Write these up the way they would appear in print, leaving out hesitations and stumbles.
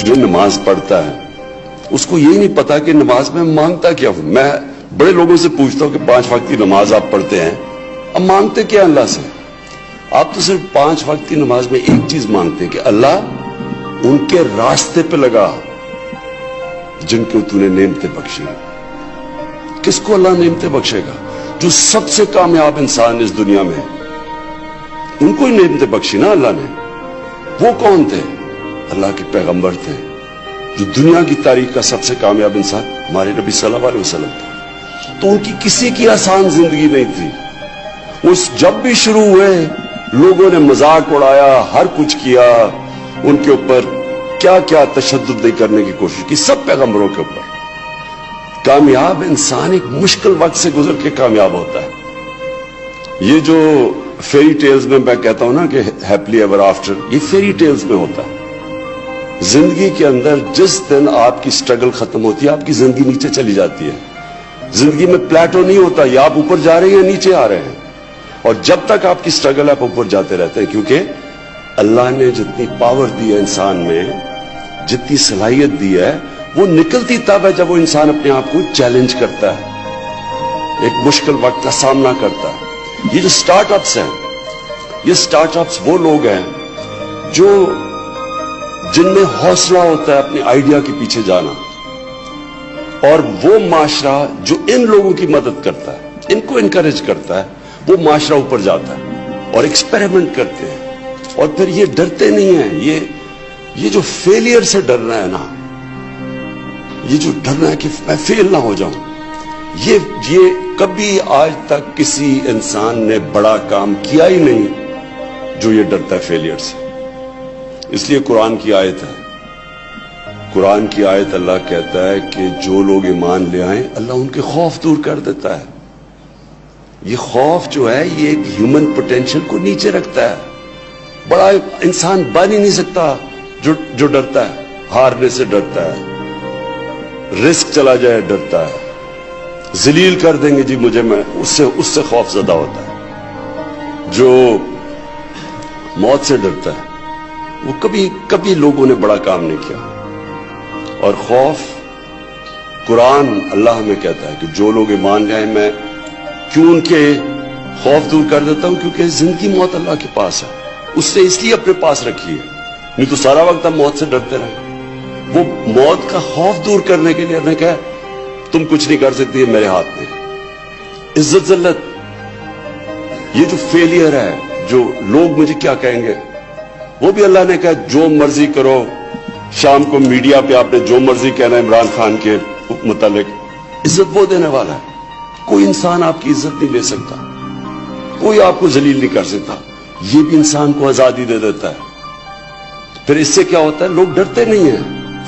جو نماز پڑھتا ہے اس کو یہی نہیں پتا کہ نماز میں مانگتا کیا ہوں. میں بڑے لوگوں سے پوچھتا ہوں کہ 5 وقت کی نماز آپ پڑھتے ہیں, اب مانگتے کیا اللہ سے؟ آپ تو صرف 5 وقت کی نماز میں ایک چیز مانگتے ہیں کہ اللہ ان کے راستے پہ لگا جن کو تو نے نعمتیں بخشی. کس کو اللہ نعمتیں بخشے گا؟ جو سب سے کامیاب انسان اس دنیا میں, ان کو ہی نعمتیں بخشی نا اللہ نے. وہ کون تھے؟ اللہ کے پیغمبر تھے. جو دنیا کی تاریخ کا سب سے کامیاب انسان ہمارے نبی صلی اللہ علیہ وسلم تھے. تو ان کی کسی کی آسان زندگی نہیں تھی. اس جب بھی شروع ہوئے لوگوں نے مذاق اڑایا, ہر کچھ کیا, ان کے اوپر کیا کیا تشدد نہیں کرنے کی کوشش کی, سب پیغمبروں کے اوپر. کامیاب انسان ایک مشکل وقت سے گزر کے کامیاب ہوتا ہے. یہ جو فیری ٹیلز میں کہتا ہوں نا کہ ہیپلی ایور آفٹر, یہ فیری ٹیلز میں ہوتا ہے. زندگی کے اندر جس دن آپ کی سٹرگل ختم ہوتی ہے آپ کی زندگی نیچے چلی جاتی ہے. زندگی میں پلیٹو نہیں ہوتا, یا آپ اوپر جا رہے ہیں یا نیچے آ رہے ہیں. اور جب تک آپ کی سٹرگل آپ اوپر جاتے رہتے ہیں, کیونکہ اللہ نے جتنی پاور دی ہے انسان میں, جتنی صلاحیت دی ہے, وہ نکلتی تب ہے جب وہ انسان اپنے آپ کو چیلنج کرتا ہے, ایک مشکل وقت کا سامنا کرتا ہے. یہ جو سٹارٹ اپس ہیں, یہ سٹارٹ اپس وہ لوگ ہیں جو جن میں حوصلہ ہوتا ہے اپنی آئیڈیا کے پیچھے جانا, اور وہ معاشرہ جو ان لوگوں کی مدد کرتا ہے, ان کو انکریج کرتا ہے, وہ معاشرہ اوپر جاتا ہے اور ایکسپیریمنٹ کرتے ہیں. اور پھر یہ ڈرتے نہیں ہیں. یہ جو فیلئر سے ڈرنا ہے نا, یہ جو ڈرنا ہے کہ میں فیل نہ ہو جاؤں, یہ کبھی آج تک کسی انسان نے بڑا کام کیا ہی نہیں جو یہ ڈرتا ہے فیلئر سے. اس لیے قرآن کی آیت ہے, قرآن کی آیت اللہ کہتا ہے کہ جو لوگ ایمان لے آئیں اللہ ان کے خوف دور کر دیتا ہے. یہ خوف جو ہے یہ ایک ہیومن پوٹینشل کو نیچے رکھتا ہے. بڑا انسان بن ہی نہیں سکتا جو ڈرتا ہے, ہارنے سے ڈرتا ہے, رسک چلا جائے ڈرتا ہے, ذلیل کر دیں گے جی مجھے, میں اس سے خوف زدہ ہوتا ہے. جو موت سے ڈرتا ہے وہ کبھی لوگوں نے بڑا کام نہیں کیا. اور خوف, قرآن اللہ ہمیں کہتا ہے کہ جو لوگ ایمان لے آئیں میں کیوں ان کے خوف دور کر دیتا ہوں, کیونکہ زندگی موت اللہ کے پاس ہے, اس نے اس لیے اپنے پاس رکھی ہے. نہیں تو سارا وقت ہم موت سے ڈرتے رہے. وہ موت کا خوف دور کرنے کے لیے نے کہا تم کچھ نہیں کر سکتی, ہے میرے ہاتھ میں. عزت ذلت, یہ جو فیلئر ہے, جو لوگ مجھے کیا کہیں گے, وہ بھی اللہ نے کہا جو مرضی کرو. شام کو میڈیا پہ آپ نے جو مرضی کہنا عمران خان کے متعلق, عزت وہ دینے والا ہے. کوئی انسان آپ کی عزت نہیں لے سکتا, کوئی آپ کو ذلیل نہیں کر سکتا. یہ بھی انسان کو آزادی دے دیتا ہے. پھر اس سے کیا ہوتا ہے, لوگ ڈرتے نہیں ہیں,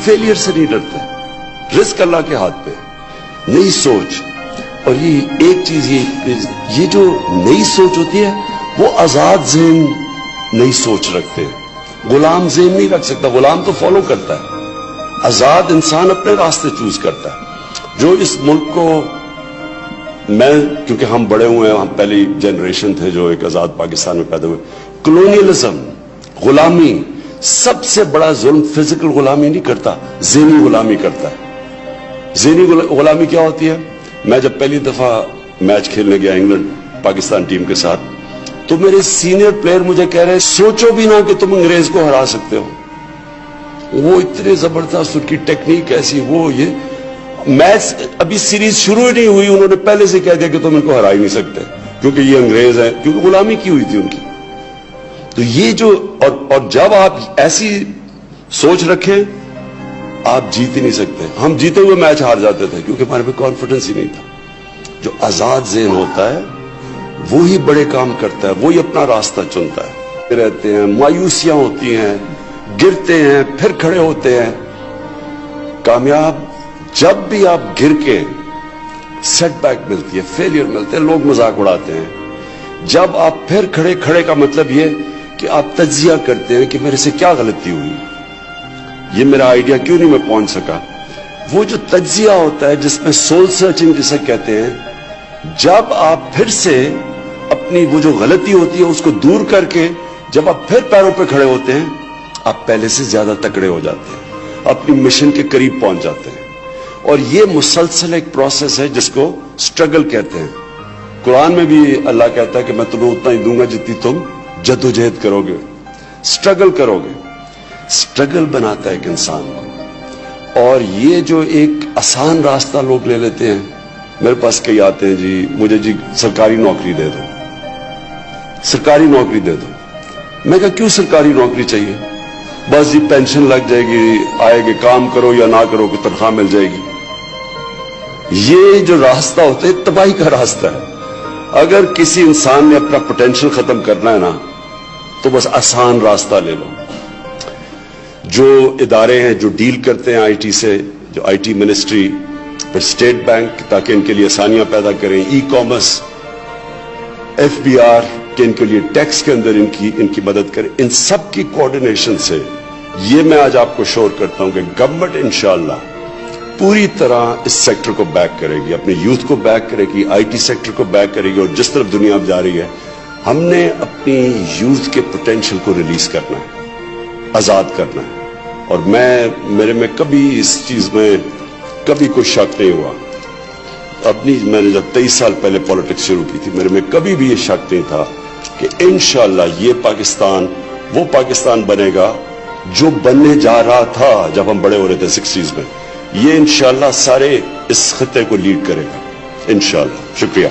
فیلئر سے نہیں ڈرتے. رزق اللہ کے ہاتھ پہ. نئی سوچ, اور یہ ایک چیز یہ جو نئی سوچ ہوتی ہے وہ آزاد ذہن نئی سوچ رکھتے ہیں. غلام ذہن نہیں رکھ سکتا, غلام تو فالو کرتا ہے. آزاد انسان اپنے راستے چوز کرتا ہے. جو اس ملک کو, میں کیونکہ ہم بڑے ہوئے ہیں, ہم پہلی جنریشن تھے جو ایک آزاد پاکستان میں پیدا ہوئے. کلونیلزم, غلامی, سب سے بڑا ظلم فزیکل غلامی نہیں کرتا, ذہنی غلامی کرتا ہے. ذہنی غلامی کیا ہوتی ہے؟ میں جب پہلی دفعہ میچ کھیلنے گیا انگلینڈ پاکستان ٹیم کے ساتھ, تو میرے سینئر پلیئر مجھے کہہ رہے سوچو بھی نہ کہ تم انگریز کو ہرا سکتے ہو. وہ اتنے زبردست, ان کی ٹیکنیک ایسی, وہ یہ میچ ابھی سیریز شروع ہی نہیں ہوئی, انہوں نے پہلے سے کہہ دیا کہ تم ان کو ہرا ہی نہیں سکتے کیونکہ یہ انگریز ہیں, کیونکہ غلامی کی ہوئی تھی ان کی. تو یہ جو اور جب آپ ایسی سوچ رکھیں آپ جیت ہی نہیں سکتے. ہم جیتے ہوئے میچ ہار جاتے تھے کیونکہ ہمارے پہ کانفیڈنس ہی نہیں تھا. جو آزاد ذہن ہوتا ہے وہی بڑے کام کرتا ہے, وہی اپنا راستہ چنتا ہے. رہتے ہیں, مایوسیاں ہوتی ہیں, گرتے ہیں, پھر کھڑے ہوتے ہیں. کامیاب جب بھی آپ گر کے, سیٹ بیک ملتی ہے, فیلئر ملتے ہیں, لوگ مذاق اڑاتے ہیں. جب آپ پھر کھڑے کا مطلب یہ کہ آپ تجزیہ کرتے ہیں کہ میرے سے کیا غلطی ہوئی, یہ میرا آئیڈیا کیوں نہیں میں پہنچ سکا. وہ جو تجزیہ ہوتا ہے جس میں سول سرچنگ جسے کہتے ہیں, جب آپ پھر سے اپنی وہ جو غلطی ہوتی ہے اس کو دور کر کے جب آپ پھر پیروں پہ کھڑے ہوتے ہیں آپ پہلے سے زیادہ تکڑے ہو جاتے ہیں. اپنی مشن کے قریب پہنچ جاتے ہیں. اور یہ مسلسل ایک پروسیس ہے جس کو سٹرگل کہتے ہیں. قرآن میں بھی اللہ کہتا ہے کہ میں تمہیں اتنا ہی دوں گا جتنی تم جدوجہد کرو گے, سٹرگل کرو گے. سٹرگل بناتا ہے ایک انسان کو. اور یہ جو ایک آسان راستہ لوگ لے لیتے ہیں, میرے پاس کئی آتے ہیں جی مجھے جی سرکاری نوکری دے دو, سرکاری نوکری دے دو. میں کہا کیوں سرکاری نوکری چاہیے؟ بس جی پینشن لگ جائے گی, آئے گی, کام کرو یا نہ کرو کوئی تنخواہ مل جائے گی. یہ جو راستہ ہوتا ہے تباہی کا راستہ ہے. اگر کسی انسان نے اپنا پوٹینشل ختم کرنا ہے نا تو بس آسان راستہ لے لو. جو ادارے ہیں جو ڈیل کرتے ہیں آئی ٹی سے, جو آئی ٹی منسٹری, پھر اسٹیٹ بینک تاکہ ان کے لیے آسانیاں پیدا کریں, e commerce, F B R کہ ان کے لیے ٹیکس کے اندر ان کی مدد کریں, ان سب کی کوآرڈینیشن سے یہ میں آج آپ کو شور کرتا ہوں کہ گورنمنٹ انشاءاللہ پوری طرح اس سیکٹر کو بیک کرے گی, اپنے یوتھ کو بیک کرے گی, آئی ٹی سیکٹر کو بیک کرے گی. اور جس طرف دنیا اب جا رہی ہے, ہم نے اپنی یوتھ کے پوٹینشل کو ریلیز کرنا ہے, آزاد کرنا ہے. اور میرے میں کبھی اس چیز میں کبھی کوئی شک نہیں ہوا. میں نے جب 23 سال پہلے پالیٹکس شروع کی تھی, میرے میں کبھی بھی یہ شک نہیں تھا کہ انشاءاللہ یہ پاکستان وہ پاکستان بنے گا جو بننے جا رہا تھا جب ہم بڑے ہو رہے تھے 60s میں. یہ انشاءاللہ سارے اس خطے کو لیڈ کرے گا انشاءاللہ. شکریہ.